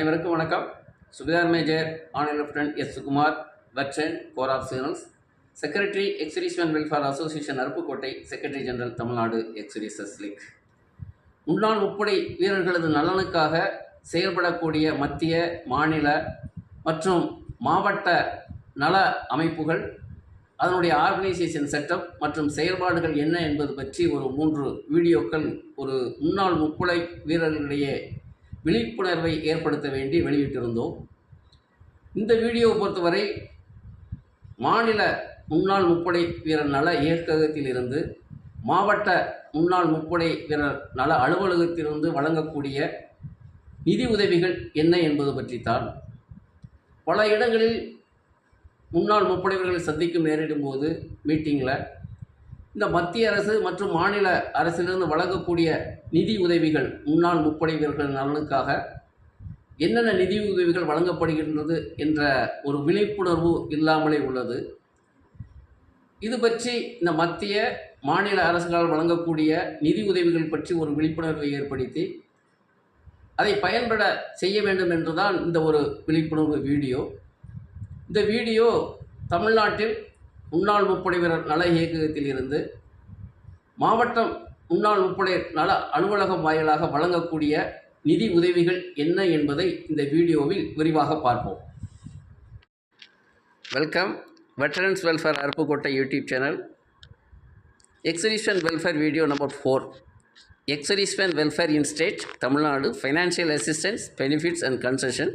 அனைவருக்கும் வணக்கம். Subedar major honour lieutenant S Sukumar, veteran, corps of signals, secretary ex-serviceman welfare association Aruppukottai, secretary general Tamil Nadu ex-services league. முன்னாள் முப்படை வீரர்களது நலனுக்காக செயல்படக்கூடிய மத்திய, மாநில மற்றும் மாவட்ட நல அமைப்புகள், அதனுடைய ஆர்கனைசேஷன் செட்டப் மற்றும் செயல்பாடுகள் என்ன என்பது பற்றி ஒரு 3 வீடியோக்கள் ஒரு முன்னாள் முப்படை வீரர்களிடையே விழிப்புணர்வை ஏற்படுத்த வேண்டி வெளியிட்டிருந்தோம். இந்த வீடியோவை பொறுத்தவரை மாநில முன்னாள் முப்படை வீரர் நல இயக்ககத்திலிருந்து மாவட்ட முன்னாள் முப்படை வீரர் நல அலுவலகத்திலிருந்து வழங்கக்கூடிய நிதி உதவிகள் என்ன என்பது பற்றித்தான். பல இடங்களில் முன்னாள் முப்படை வீரர்களை சந்திக்கும் நேரிடும் போது மீட்டிங்கில் இந்த மத்திய அரசு மற்றும் மாநில அரசிலிருந்து வழங்கக்கூடிய நிதி உதவிகள், முன்னாள் முப்படை வீரர்கள் நலனுக்காக என்னென்ன நிதி உதவிகள் வழங்கப்படுகின்றது என்ற ஒரு விழிப்புணர்வு இல்லாமலே உள்ளது. இது பற்றி இந்த மத்திய, மாநில அரசுகளால் வழங்கக்கூடிய நிதி உதவிகள் பற்றி ஒரு விழிப்புணர்வை ஏற்படுத்தி அதை பயன்பட செய்ய வேண்டும் என்றுதான் இந்த ஒரு விழிப்புணர்வு வீடியோ. இந்த வீடியோ தமிழ்நாட்டில் முன்னாள் முப்படை வீரர் நல இயக்ககத்தில் இருந்து மாவட்டம் முன்னாள் முப்படை நல அலுவலகம் வாயிலாக வழங்கக்கூடிய நிதி உதவிகள் என்ன என்பதை இந்த வீடியோவில் விரிவாக பார்ப்போம். Welcome. Veterans welfare Aruppukottai YouTube channel. X-serviceman welfare video number 4. X-serviceman welfare in state Tamil Nadu, financial assistance, benefits and concession.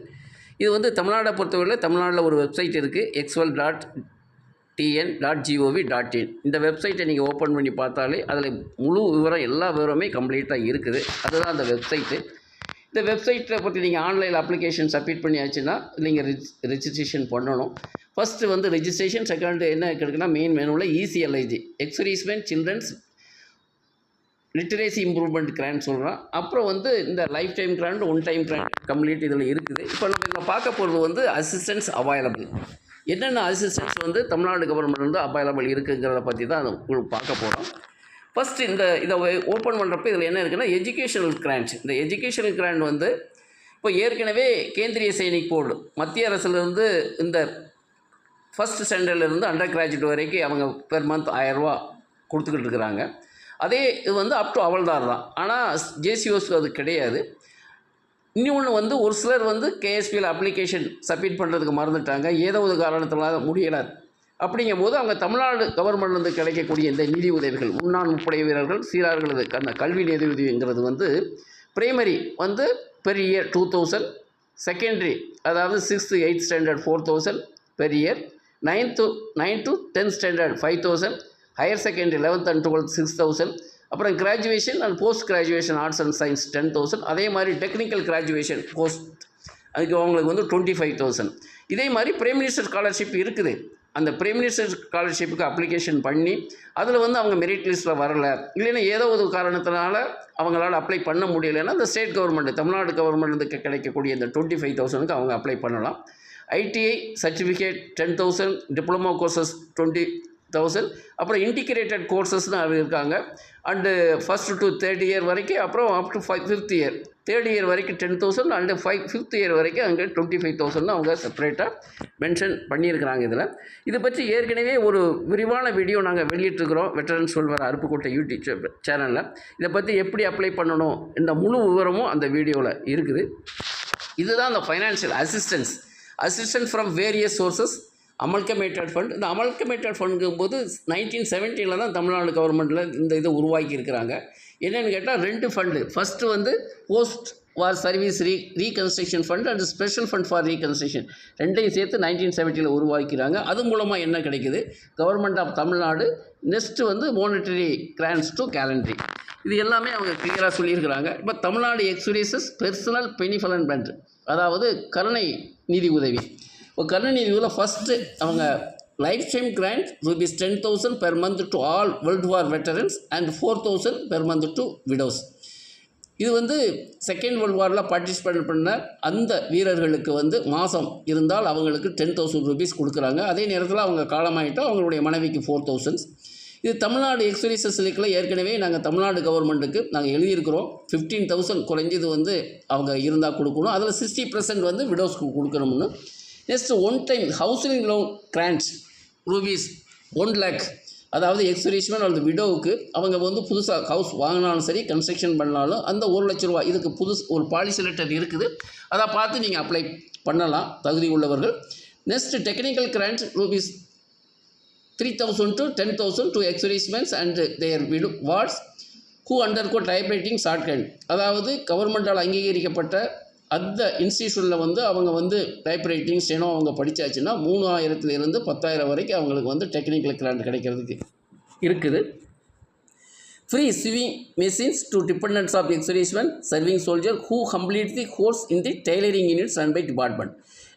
இது வந்து தமிழ்நாடை பொறுத்தவரையில் தமிழ்நாட்டில் ஒரு வெப்சைட் இருக்குது, xwell.tn.gov.in. இந்த வெப்சைட்டை நீங்கள் ஓப்பன் பண்ணி பார்த்தாலே அதில் முழு விவரம், எல்லா விவரமே கம்ப்ளீட்டாக இருக்குது. அதுதான் அந்த வெப்சைட்டு. இந்த வெப்சைட்டில் பற்றி நீங்கள் ஆன்லைனில் அப்ளிகேஷன் சப்மிட் பண்ணியாச்சுன்னா நீங்கள் ரெஜிஸ்ட்ரேஷன் பண்ணணும். ஃபஸ்ட்டு வந்து ரெஜிஸ்ட்ரேஷன், செகண்ட் என்ன கிடைக்குன்னா மெயின் மெனுவில் ECLIG, ex-serviceman children's literacy improvement grant சொல்கிறோம். அப்புறம் வந்து இந்த life time grant, one time grant complete இதில் இருக்குது. இப்போ நம்ம இதில் பார்க்க போகிறது வந்து அசிஸ்டன்ஸ் அவைலபிள். என்னென்ன அசிஸ்டன்ஸ் வந்து தமிழ்நாடு கவர்மெண்ட் வந்து அவைலபிள் இருக்குங்கிறத பற்றி தான் உங்களுக்கு பார்க்க போகிறோம். ஃபஸ்ட்டு இதை ஓப்பன் பண்ணுறப்ப இதில் என்ன இருக்குன்னா எஜுகேஷனல் கிராண்ட். இந்த எஜுகேஷனல் கிராண்ட் வந்து இப்போ ஏற்கனவே கேந்திரிய சைனிக் போர்டு மத்திய அரசுலேருந்து இந்த ஃபஸ்ட் ஸ்டாண்டர்ட்லேருந்து அண்டர் கிராஜுவேட் வரைக்கும் அவங்க பெர் மந்த் 1000 ரூபா கொடுத்துக்கிட்டு இருக்கிறாங்க. அதே இது வந்து அப் டு அவல்தார் தான். ஆனால் ஜேசிஓஸ்க்கு அது கிடையாது. இன்னொன்று வந்து ஒரு சிலர் வந்து கேஎஸ்பியில் அப்ளிகேஷன் சப்மிட் பண்ணுறதுக்கு மறந்துட்டாங்க, ஏதோ ஒரு காரணத்தினால முடியலை. அப்படிங்கும் போது அவங்க தமிழ்நாடு கவர்மெண்ட்லேருந்து கிடைக்கக்கூடிய இந்த நிதி உதவிகள், முன்னாள் முப்படை வீரர்கள் சீரார்களது அந்த கல்வி நிதி உதவிங்கிறது வந்து பிரைமரி வந்து பெர் இயர் 2000, செகண்டரி அதாவது 6th to 8th standard 4000 per year, 9th to 10th standard 5000, higher secondary 11th and 12th 6000, அப்புறம் graduation and post graduation arts and science 10,000. அதே மாதிரி டெக்னிக்கல் கிராஜுவேஷன் போஸ்ட் அதுக்கு அவங்களுக்கு வந்து 25,000. இதே மாதிரி பிரைம் மினிஸ்டர் ஸ்காலர்ஷிப் இருக்குது. அந்த பிரைம் மினிஸ்டர் ஸ்காலர்ஷிப்புக்கு அப்ளிகேஷன் பண்ணி அதில் வந்து அவங்க மெரிட் லிஸ்ட்டில் வரலை, இல்லைன்னா ஏதோ ஒரு காரணத்தினால அவங்களால அப்ளை பண்ண முடியலைன்னா அந்த ஸ்டேட் கவர்மெண்ட், தமிழ்நாடு கவர்மெண்ட்டுக்கு கிடைக்கக்கூடிய இந்த 25,000க்கு அவங்க அப்ளை பண்ணலாம். ITI சர்டிஃபிகேட் 10,000, டிப்ளமோ கோர்சஸ் 20,000, அப்புறம் இன்டிகிரேட்டட் கோர்சஸ்னு இருக்காங்க. And first to 3rd year வரைக்கும், அப்புறம் up to 5th year, 3rd year வரைக்கும் 10,000, அண்டு 5th இயர் வரைக்கும் அங்கே 25,000 அவங்க செப்பரேட்டாக மென்ஷன் பண்ணியிருக்கிறாங்க. இதை பற்றி ஏற்கனவே ஒரு விரிவான வீடியோ நாங்கள் வெளியிட்டிருக்கிறோம் வெட்டரன்ஸ் வெல்ஃபேர் அருப்புக்கோட்டை யூடியூப் சேனலில். இதை பற்றி எப்படி அப்ளை பண்ணணும் இந்த முழு விவரமும் அந்த வீடியோவில் இருக்குது. இதுதான் அந்த financial assistance from various sources, amalgamated fund. இந்த அமல்கமேட்டட் ஃபண்டுங்கும்போது 1970 தான் தமிழ்நாடு கவர்மெண்ட்டில் இந்த இதை உருவாக்கி இருக்கிறாங்க. என்னென்னு கேட்டால் 2 ஃபண்டு. ஃபஸ்ட்டு வந்து post war service reconstruction fund and special fund for reconstruction, ரெண்டையும் சேர்த்து 1970 உருவாக்கிறாங்க. அது மூலமாக என்ன கிடைக்குது, கவர்மெண்ட் ஆஃப் தமிழ்நாடு. நெக்ஸ்ட்டு வந்து மோனிட்டரி கிராண்ட்ஸ் டு கேலண்டரி, இது எல்லாமே அவங்க கிளியராக சொல்லியிருக்கிறாங்க. இப்போ தமிழ்நாடு எக்ஸ்-சர்வீசஸ் பெர்சனல் பெனிஃபலன்ட், அதாவது கருணை நிதி உதவி. இப்போ கருணை நிதி உதவியில் ஃபஸ்ட்டு அவங்க life time grant ₹10,000 per month to all world war veterans and 4,000 per month to widows. இது வந்து செகண்ட் வேர்ல்டு வாரில் பார்ட்டிசிபேட் பண்ண அந்த வீரர்களுக்கு வந்து மாதம் இருந்தால் அவங்களுக்கு ₹10,000 கொடுக்குறாங்க. அதே நேரத்தில் அவங்க காலமாயிட்டால் அவங்களுடைய மனைவிக்கு 4,000. இது தமிழ்நாடு எக்ஸ்பீரியன்ஸ் லிக்கில் ஏற்கனவே நாங்கள் தமிழ்நாடு கவர்மெண்ட்டுக்கு நாங்கள் எழுதியிருக்கிறோம். 15,000 குறைஞ்சது வந்து அவங்க இருந்தால் கொடுக்கணும். அதில் 60% வந்து விடோஸ்க்கு கொடுக்கணும்னு. Next one time housing loan grants rupees 1 lakh, அதாவது எக்ஸ்பீரியன்ஸ் அல்லது விடோவுக்கு அவங்க வந்து புதுசாக ஹவுஸ் வாங்கினாலும் சரி கன்ஸ்ட்ரக்ஷன் பண்ணாலும் அந்த 1 லட்ச ரூபா இதுக்கு ஒரு பாலிசி லெட்டர் இருக்குது. அதை பார்த்து நீங்கள் அப்ளை பண்ணலாம் தகுதி உள்ளவர்கள். Next technical grant rupees 3,000 to 10,000 to ex-servicemen and their wards who undergo typewriting shorthand. அதாவது கவர்மெண்டால் அங்கீகரிக்கப்பட்ட அந்த இன்ஸ்டியூஷனில் வந்து அவங்க வந்து டைப்ரைட்டிங் ஸ்டெனோ அவங்க படித்தாச்சுன்னா 3,000 10,000 வரைக்கும் அவங்களுக்கு வந்து டெக்னிக்கல் கிராண்ட் கிடைக்கிறதுக்கு இருக்குது. Free sewing machines to dependents of ex-servicemen serving soldier who complete the course in the tailoring units run by department.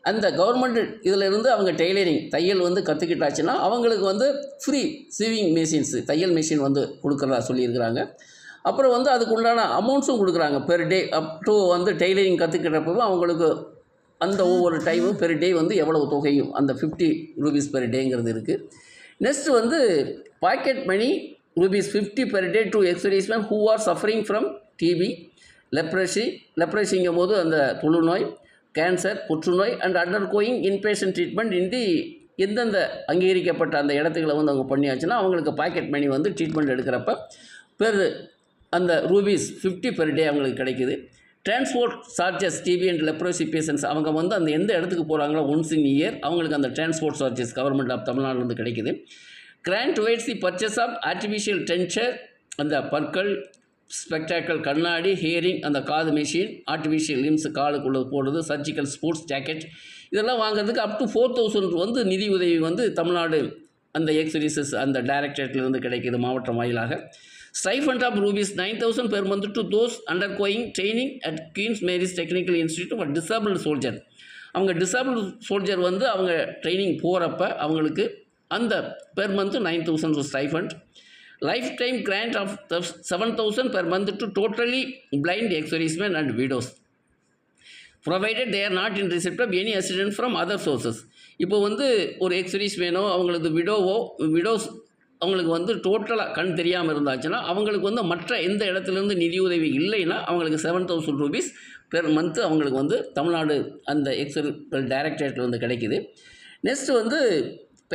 அந்த கவர்மெண்ட் இதிலிருந்து அவங்க டெய்லரிங் தையல் வந்து கற்றுக்கிட்டாச்சுன்னா அவங்களுக்கு வந்து ஃப்ரீ சிவிங் மெஷின்ஸு தையல் மிஷின் வந்து கொடுக்குறதா சொல்லியிருக்கிறாங்க. அப்புறம் வந்து அதுக்கு உண்டான அமௌண்ட்ஸும் கொடுக்குறாங்க. பெர் டே அப் டு வந்து டெய்லரிங் கற்றுக்கிட்டப்பவும் அவங்களுக்கு அந்த ஒவ்வொரு டைமும் பெர் டே வந்து எவ்வளவு தொகையும் அந்த 50 ரூபீஸ் பெர் டேங்கிறது இருக்குது. நெக்ஸ்ட்டு வந்து pocket money rupees 50 per day to ex-serviceman who are suffering from TB, லெப்ரஸிங்கும் போது அந்த தொழுநோய், கேன்சர், புற்றுநோய் அண்ட் அண்டர்கோயிங் இன்பேஷண்ட் ட்ரீட்மெண்ட் இந்தி எந்தெந்த அங்கீகரிக்கப்பட்ட அந்த இடத்துக்களை வந்து அவங்க பண்ணியாச்சுன்னா அவங்களுக்கு பாக்கெட் மணி வந்து ட்ரீட்மெண்ட் எடுக்கிறப்ப பெர் அந்த ரூபீஸ் 50 பெர் டே அவங்களுக்கு கிடைக்குது. Transport charges TB and leprosy patients அவங்க வந்து அந்த எந்த இடத்துக்கு போகிறாங்களோ ஒன்ஸ் இன் இயர் அவங்களுக்கு அந்த டிரான்ஸ்போர்ட் சார்ஜஸ் கவர்மெண்ட் ஆஃப் தமிழ்நாடுலேருந்து கிடைக்குது. Grant towards the purchase of artificial denture அந்த பற்கள், ஸ்பெக்டாக்கல் கண்ணாடி, ஹியரிங் அந்த காது மிஷின், ஆர்டிஃபிஷியல் லிம்ஸ் காலுக்குள்ளே போடுறது, சர்ஜிக்கல் ஸ்போர்ட்ஸ் ஜாக்கெட் இதெல்லாம் வாங்குறதுக்கு அப் டு 4,000 வந்து நிதி உதவி வந்து தமிழ்நாடு அந்த எக்ஸ்-சர்வீசஸ் அந்த டைரக்டரேட்லேருந்து கிடைக்கிது மாவட்டம் வாயிலாக. Stipend of rupees 9,000 per month to those undergoing training at Queens Mary's Technical Institute for disabled soldier. அவங்க டிசேபிள்டு சோல்ஜர் வந்து அவங்க ட்ரைனிங் போகிறப்ப அவங்களுக்கு அந்த per month 9,000 stipend. Life time grant of 7,000 per month to totally blind ex-servicemen and widows provided they are not in receipt of any assistance from other sources. இப்போ வந்து ஒரு எக்ஸ்-சர்வீஸ்மேனோ அவங்களுக்கு விடோஸ் அவங்களுக்கு வந்து டோட்டலாக கண் தெரியாமல் இருந்தாச்சுன்னா அவங்களுக்கு வந்து மற்ற எந்த இடத்துலேருந்து நிதி உதவி இல்லைன்னா அவங்களுக்கு 7,000 ரூபீஸ் பெர் மந்த் அவங்களுக்கு வந்து தமிழ்நாடு அந்த டைரக்டரேட்டில் வந்து கிடைக்குது. நெக்ஸ்ட் வந்து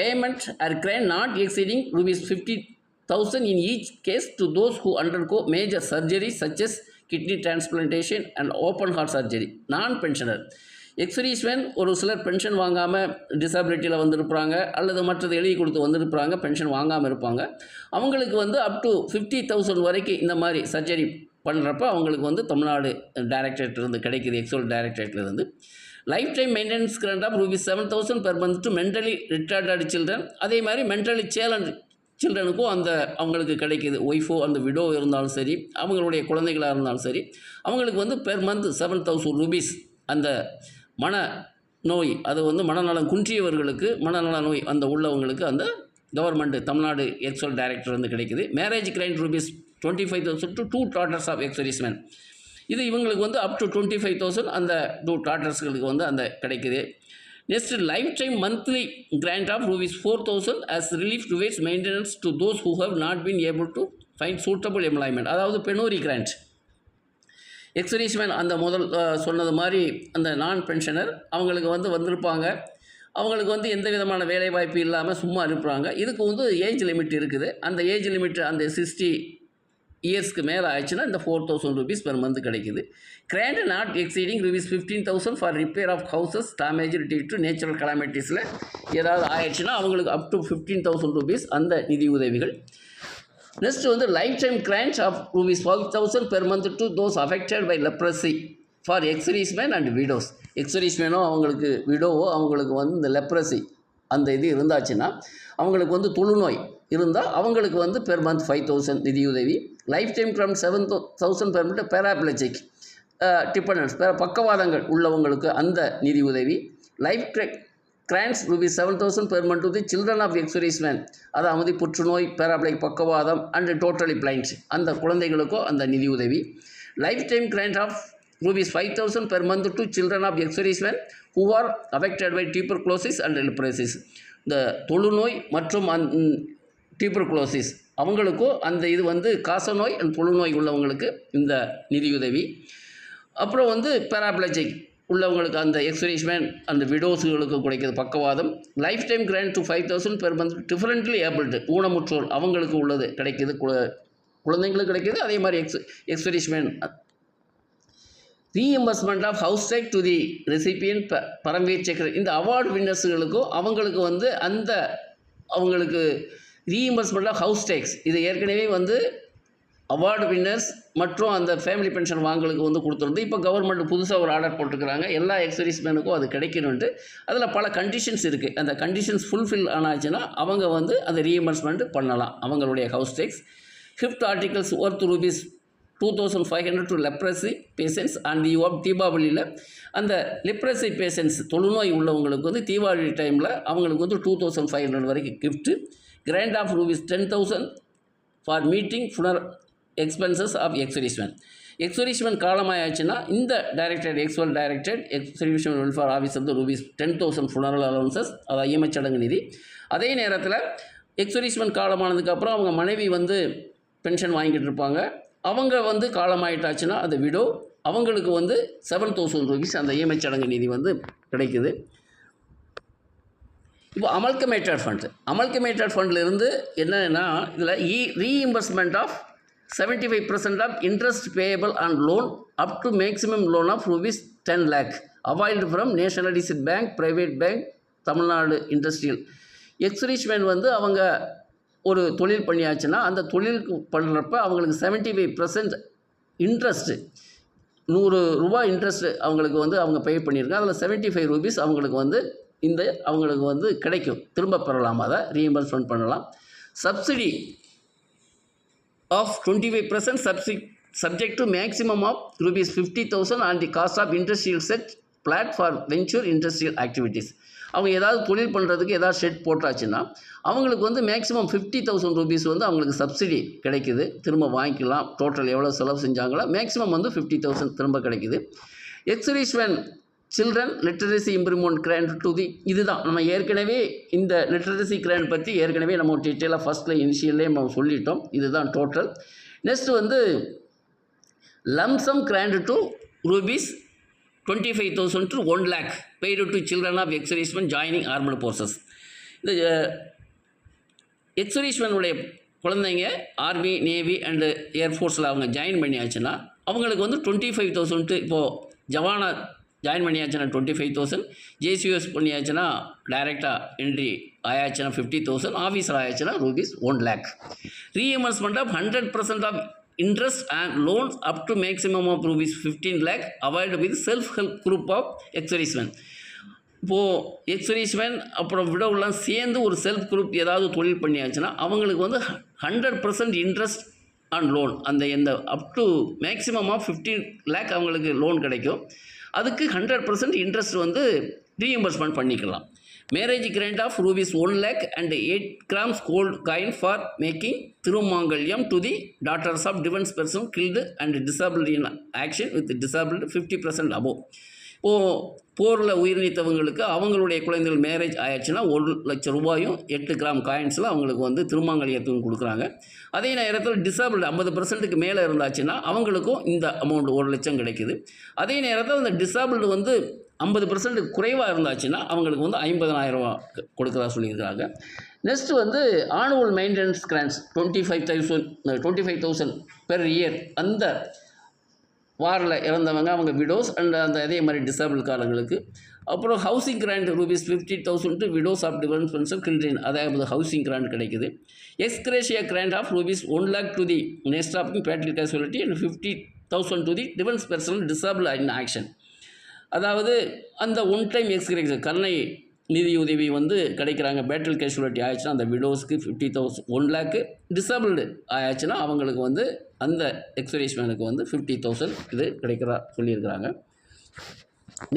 payment or grant not exceeding rupees 50,000 in each case to those who undergo major surgeries such as kidney transplantation and open heart surgery. non-pensioner X-serviceman ஒரு சிலர் பென்ஷன் வாங்காமல் டிசபிலிட்டியில் வந்திருப்பாங்க அல்லது மற்றது எழுதி கொடுத்து வந்திருப்பாங்க, பென்ஷன் வாங்காமல் இருப்பாங்க. அவங்களுக்கு வந்து அப் டு 50,000 வரைக்கும் இந்த மாதிரி சர்ஜரி பண்ணுறப்ப அவங்களுக்கு வந்து தமிழ்நாடு டைரக்டரேட்லேருந்து கிடைக்கிது, எக்ஸோல் டைரக்டரேட்லேருந்து. Lifetime maintenance grant of rupees 7,000 per month to mentally retarded children. அதே மாதிரி மென்டலி சேலஞ்ச் சில்ட்ரனுக்கும் அந்த அவங்களுக்கு கிடைக்கிது. ஒய்ஃபோ அந்த விடோ இருந்தாலும் சரி அவங்களுடைய குழந்தைகளாக இருந்தாலும் சரி அவங்களுக்கு வந்து பெர் மந்த் 7,000 ரூபீஸ் அந்த மன நோய் அது வந்து மனநலம் குன்றியவர்களுக்கு மனநல நோய் அந்த உள்ளவங்களுக்கு அந்த கவர்மெண்ட் தமிழ்நாடு எக்ஸோல் டைரக்டர் வந்து கிடைக்குது. Marriage grant rupees 25,000 to 2 daughters of ex-serviceman. இது இவங்களுக்கு வந்து அப் டு 25,000 அந்த 2 டாட்டர்ஸ்களுக்கு வந்து அந்த கிடைக்குது. Next life time monthly grant of rupees 4,000 as relief towards maintenance to those who have not been able to find suitable employment. அதாவது பெனூரி grand. X-serviceman அந்த முதல் சொன்னது மாதிரி அந்த நான் பென்ஷனர் அவங்களுக்கு வந்து வந்திருப்பாங்க, அவங்களுக்கு வந்து எந்த விதமான வேலைவாய்ப்பு இல்லாமல் சும்மா இருப்பாங்க. இதுக்கு வந்து ஏஜ் லிமிட் இருக்குது. அந்த ஏஜ் லிமிட் அந்த 60 இயர்ஸ்க்கு மேலே ஆயிடுச்சுன்னா இந்த 4,000 ரூபீஸ் பெர் மந்த் கிடைக்குது. Grant not exceeding rupees 15,000 for repair of houses damage due to natural கலாமிட்டிஸில் ஏதாவது ஆயிடுச்சுன்னா அவங்களுக்கு அப் டு 15,000 ரூபீஸ் அந்த நிதி உதவிகள். நெக்ஸ்ட் வந்து life time grant of rupees 12,000 per month to those affected by leprosy for ex-serviceman and widows. எக்ஸ்-சர்வீஸ்மேனோ அவங்களுக்கு விடோவோ அவங்களுக்கு வந்து இந்த லெப்ரஸி அந்த இது இருந்தாச்சுன்னா அவங்களுக்கு வந்து தொழுநோய் இருந்தால் அவங்களுக்கு வந்து பெர் மந்த் 5,000 நிதியுதவி. Life time grant 7,000 per month paraplegic dependence பக்கவாதங்கள் உள்ளவங்களுக்கு அந்த நிதி உதவி. Life grants rupees 7,000 per month to the children of ex-serviceman, அதாவது புற்றுநோய், பேராப்ளைக் பக்கவாதம் அண்ட் டோட்டலி பிளைண்ட் அந்த குழந்தைகளுக்கோ அந்த நிதி உதவி. Life time grant of rupees 5,000 per month to children of ex-serviceman who are affected by tuberculosis and leprosy. இந்த தொழுநோய் மற்றும் டியூபர்குலோசிஸ் அவங்களுக்கும் அந்த இது வந்து காசநோய் அண்ட் புழுநோய் உள்ளவங்களுக்கு இந்த நிதியுதவி. அப்புறம் வந்து பேராப்ளஜிக் உள்ளவங்களுக்கு அந்த எக்ஸ்ரீஷ்மெண்ட் அந்த விடோஸுகளுக்கு கிடைக்கிது பக்கவாதம். Life time grant to 5,000 per month differently abled ஊனமுற்றோர் அவங்களுக்கு உள்ளது கிடைக்கிது, குழந்தைங்களுக்கு கிடைக்கிது. அதே மாதிரி எக்ஸ்ரீஷ்மெண்ட் reimbursement of house tax to the recipient Param Vir Chakra இந்த அவார்டு வின்னர்ஸுகளுக்கும் அவங்களுக்கு வந்து அந்த அவங்களுக்கு ரீஎம்பர்ஸ்மெண்ட் ஆஃப் ஹவுஸ் டேக்ஸ் இது ஏற்கனவே வந்து அவார்டு வின்னர்ஸ் மற்றும் அந்த ஃபேமிலி பென்ஷன் வாங்கலுக்கு வந்து கொடுத்துருந்து. இப்போ கவர்மெண்ட் புதுசாக ஒரு ஆர்டர் போட்டிருக்கிறாங்க எல்லா எக்ஸ்சர்வீஸ்மேனுக்கும் அது கிடைக்கணுன்ட்டு. அதில் பல கண்டிஷன்ஸ் இருக்குது. அந்த கண்டிஷன்ஸ் ஃபுல்ஃபில் ஆனாச்சுன்னா அவங்க வந்து அதை ரீஎம்பர்ஸ்மெண்ட் பண்ணலாம் அவங்களுடைய house tax. Fifth articles worth rupees 2,500 to leprosy patients and the of தீபாவளியில் அந்த லெப்ரசி பேஷண்ட்ஸ் தொழுநோய் உள்ளவங்களுக்கு வந்து தீபாவளி டைமில் அவங்களுக்கு வந்து 2,500 வரைக்கும் gift. Grant of rupees 10,000 for meeting funeral expenses of ex-serviceman. Ex-serviceman காலமாயாச்சுன்னா இந்த டைரக்டர் எக்ஸ்சர்வீஸ்மேன் வெல்ஃபேர் ஆஃபீஸ் வந்து ரூபீஸ் 10,000 ஃபுனரல் அலவன்சஸ் அதாவது ஈமச்சடங்கு நிதி. அதே நேரத்தில் எக்ஸ்சர்வீஸ்மேன் காலமானதுக்கப்புறம் அவங்க மனைவி வந்து பென்ஷன் வாங்கிட்டு இருப்பாங்க. அவங்க வந்து காலமாயிட்டாச்சுன்னா அந்த விடோ அவங்களுக்கு வந்து 7,000 ரூபீஸ் அந்த ஈமச்சடங்கு நிதி வந்து கிடைக்குது. இப்போ அமல்கமேட்டட் ஃபண்ட்லேருந்து என்னென்னா இதில் reimbursement of 75% of interest payable and loan up to maximum loan of rupees 10 lakh availed from nationalised bank, private bank, Tamil Nadu industrial. எக்ஸ்ரீஷ்மெண்ட் வந்து அவங்க ஒரு தொழில் பண்ணியாச்சுன்னா அந்த தொழிலுக்கு பண்ணுறப்ப அவங்களுக்கு 75% இன்ட்ரெஸ்ட்டு 100 ரூபா இன்ட்ரெஸ்ட்டு அவங்களுக்கு வந்து அவங்க பே பண்ணியிருக்காங்க. அதில் 75 ரூபீஸ் அவங்களுக்கு வந்து அவங்களுக்கு வந்து கிடைக்கும், திரும்ப பெறலாம், அதை ரீஎம்பர்ஸ்மெண்ட் பண்ணலாம். Subsidy of 25% subject to maximum of rupees 50,000 on the cost of industrial set plat for venture industrial activities. அவங்க ஏதாவது தொழில் பண்ணுறதுக்கு ஏதாவது ஷெட் போட்டாச்சுன்னா அவங்களுக்கு வந்து மேக்ஸிமம் 50,000 ரூபீஸ் வந்து அவங்களுக்கு சப்சிடி கிடைக்குது, திரும்ப வாங்கிக்கலாம். டோட்டல் எவ்வளோ செலவு செஞ்சாங்களோ மேக்ஸிமம் வந்து 50,000 திரும்ப கிடைக்குது. Ex-serviceman children literacy improvement grant to the இதுதான் நம்ம ஏற்கனவே இந்த லிட்ரஸி கிராண்ட் பற்றி ஏற்கனவே நம்ம டீட்டெயிலாக ஃபஸ்ட்டில் இனிஷியல்லே நம்ம சொல்லிட்டோம். இதுதான் டோட்டல். நெக்ஸ்ட்டு வந்து lump sum grand to rupees 25,000 to 1 lakh paid to children of ex-servicemen joining armed forces. இந்த எக்ஸ்சர்வீஸ்மேனுடைய குழந்தைங்க ஆர்மி, நேவி அண்டு ஏர்ஃபோர்ஸில் அவங்க ஜாயின் பண்ணியாச்சுன்னா அவங்களுக்கு வந்து 25,000 இப்போது ஜவானா ஜாயின் பண்ணியாச்சுன்னா 25,000, ஜேசியூஎஸ் பண்ணியாச்சுன்னா டைரெக்டாக என்ட்ரி ஆயாச்சுன்னா 50,000, ஆஃபீஸர் ஆயாச்சுன்னா rupees 1 lakh. Reimbursement of 100% of interest and loans up to maximum of rupees 15 lakh avoid with self-help group of ex-servicemen. இப்போது எக்ஸ்சர்வீஸ்மேன் அப்புறம் விடவுலாம் சேர்ந்து ஒரு செல்ஃப் குரூப் ஏதாவது தொழில் பண்ணியாச்சுன்னா அவங்களுக்கு வந்து 100% இன்ட்ரெஸ்ட் அண்ட் லோன் அந்த up to maximum of 15 lakh அவங்களுக்கு லோன் கிடைக்கும். அதுக்கு 100% இன்ட்ரெஸ்ட் வந்து ரீஎம்பர்ஸ்மெண்ட் பண்ணிக்கலாம். Marriage grant of rupees 1 lakh and 8 grams gold coin for making thirumangalyam to the daughters of defence person killed and disabled in action with disabled 50% above. இப்போது போரில் உயிர் நீத்தவங்களுக்கு அவங்களுடைய குழந்தைகள் மேரேஜ் ஆயிடுச்சுன்னா 1 லட்சம் ரூபாயும் 8 கிராம் காயின்ஸில் அவங்களுக்கு வந்து திருமாங்கல்யத்துக்கும் கொடுக்குறாங்க. அதே நேரத்தில் டிசபிள்டு 50%க்கு மேலே இருந்தாச்சுன்னா அவங்களுக்கும் இந்த அமௌண்ட் 1 லட்சம் கிடைக்குது. அதே நேரத்தில் அந்த டிசபிள்டு வந்து 50% குறைவாக இருந்தாச்சுன்னா அவங்களுக்கு வந்து 50,000 ரூபா கொடுக்குறதா சொல்லியிருக்காங்க. நெக்ஸ்ட்டு வந்து annual maintenance grants 25,000 per year அந்த வாரில் இறந்தவங்க அவங்க விடோஸ் அண்ட் அந்த அதே மாதிரி டிசபிள்காரங்களுக்கு. அப்புறம் housing grant rupees 50,000 to widows of defence person killed அதாவது ஹவுசிங் கிராண்ட் கிடைக்குது. Ex gratia grant of rupees 1 lakh to the next of battle casualty and 50,000 to the defence person disable in action. அதாவது அந்த one time excretion கருணை நிதியுதவி வந்து கிடைக்கிறாங்க. Battle casualty ஆயிடுச்சுன்னா அந்த விடோஸ்க்கு 50,000 1 lakh, disabled ஆயாச்சுன்னா அவங்களுக்கு வந்து அந்த எக்ஸ்சர்வீஸ்மேனுக்கு வந்து 50,000 இது கிடைக்கிறா சொல்லியிருக்கிறாங்க.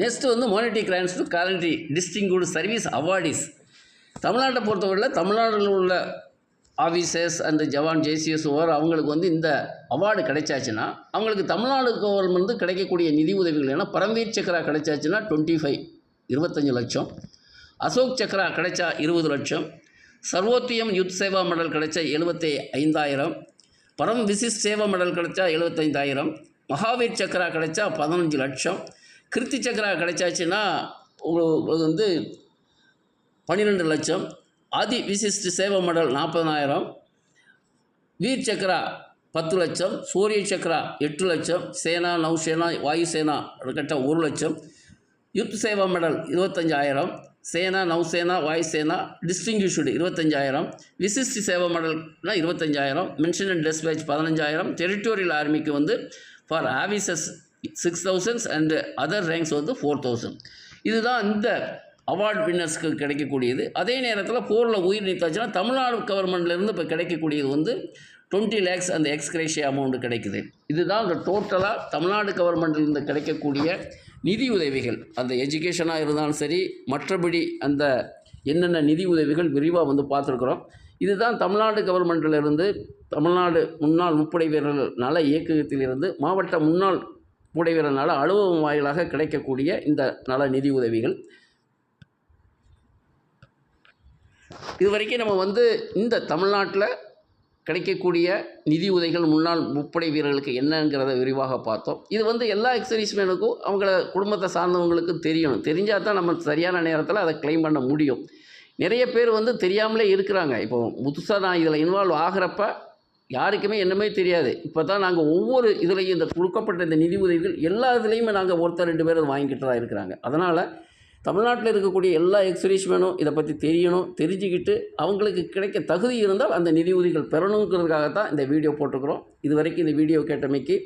நெக்ஸ்ட்டு வந்து monetary grants to கரண்ட்ரி டிஸ்டிங்க்டு service awardees. தமிழ்நாட்டை பொறுத்தவரையில் தமிழ்நாட்டில் உள்ள ஆஃபீஸர்ஸ் அந்த ஜவான் ஜேசிஎஸ் அவங்களுக்கு வந்து இந்த அவார்டு கிடைச்சாச்சுன்னா அவங்களுக்கு தமிழ்நாடு கவர்மெண்ட் கிடைக்கக்கூடிய நிதி உதவிகள் ஏன்னா பரம்வீர் சக்ரா கிடைச்சாச்சுன்னா 25 லட்சம், அசோக் சக்ரா கிடைச்சா 20 லட்சம், சர்வோத்தியம் யுத் சேவா மெடல் கிடைச்சா 75,000, பரம் விசிஷ்ட் சேவா மெடல் கிடைச்சா 75,000, மகாவீர் சக்ரா கிடைச்சா 15 லட்சம், கிருத்தி சக்ரா கிடைச்சாச்சுன்னா உங்களுக்கு வந்து 12 லட்சம், ஆதி விசிஷ்ட் சேவா மெடல் 40,000, வீர் சக்ரா 10 லட்சம், சூரிய சக்ரா 8 லட்சம், சேனா நௌசேனா வாயுசேனா கிட்ட 1 லட்சம், யுத் சேவா மெடல் 25,000, சேனா நௌசேனா வாயுசேனா டிஸ்டிங்யூஷ்டு 25,000, விசிஷ்ட் சேவா மெடல்னா 25,000, மென்ஷன் அண்ட் டெஸ்பேச் 15,000, டெரிட்டோரியல் ஆர்மிக்கு வந்து for officers 6,000 and other ranks வந்து 4,000. இதுதான் இந்த அவார்ட் வின்னர்ஸ்க்கு கிடைக்கக்கூடியது. அதே நேரத்தில் போரில் உயிர் நீத்தாச்சுன்னா தமிழ்நாடு கவர்மெண்ட்லேருந்து இப்போ கிடைக்கக்கூடியது வந்து 20 lakhs அந்த எக்ஸ்கிரேஷியா அமௌண்ட்டு கிடைக்குது. இதுதான் இந்த டோட்டலாக தமிழ்நாடு கவர்மெண்ட்லேருந்து கிடைக்கக்கூடிய நிதி உதவிகள். அந்த எஜுகேஷனாக இருந்தாலும் சரி, மற்றபடி அந்த என்னென்ன நிதி உதவிகள் விரிவாக வந்து பார்த்துருக்குறோம். இதுதான் தமிழ்நாடு கவர்மெண்ட்டிலிருந்து, தமிழ்நாடு முன்னாள் முப்படை வீரர்கள் நல இயக்கத்திலிருந்து மாவட்ட முன்னாள் முப்படை வீரர் நல அலுவலகம் வாயிலாக கிடைக்கக்கூடிய இந்த நல நிதி உதவிகள். இதுவரைக்கும் நம்ம வந்து இந்த தமிழ்நாட்டில் கிடைக்கக்கூடிய நிதி உதவிகள் முன்னாள் முப்படை வீரர்களுக்கு என்னங்கிறத விரிவாக பார்த்தோம். இது வந்து எல்லா எக்ஸர்வீஸ்மேனுக்கும் அவங்கள குடும்பத்தை சார்ந்தவங்களுக்கு தெரியணும். தெரிஞ்சால் தான் நம்ம சரியான நேரத்தில் அதை கிளைம் பண்ண முடியும். நிறைய பேர் வந்து தெரியாமலே இருக்கிறாங்க. இப்போ புதுசாக நான் இதில் இன்வால்வ் ஆகிறப்ப யாருக்குமே என்னமே தெரியாது. இப்போ தான் நாங்கள் ஒவ்வொரு இதுலேயும் இந்த கொடுக்கப்பட்ட இந்த நிதி உதவிகள் எல்லா இதுலேயுமே நாங்கள் ஒருத்தர் 2 பேர் வாங்கிக்கிட்டு தான் இருக்கிறாங்க. அதனால் தமிழ்நாட்டில் இருக்கக்கூடிய எல்லா எக்ஸர்வீஸ்மேனும் இதை பற்றி தெரியணும். தெரிஞ்சுக்கிட்டு அவங்களுக்கு கிடைக்க தகுதி இருந்தால் அந்த நிதி உதவிகள் பெறணுங்கிறதுக்காகத்தான் இந்த வீடியோ போட்டுக்கிறோம். இது வரைக்கும் இந்த வீடியோ கேட்டமைக்கு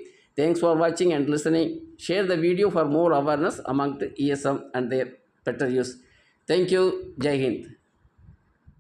தேங்க்ஸ் ஃபார் வாட்சிங் and listening. Share the video for more awareness among ESM and their better use. Thank you. Jai Hind.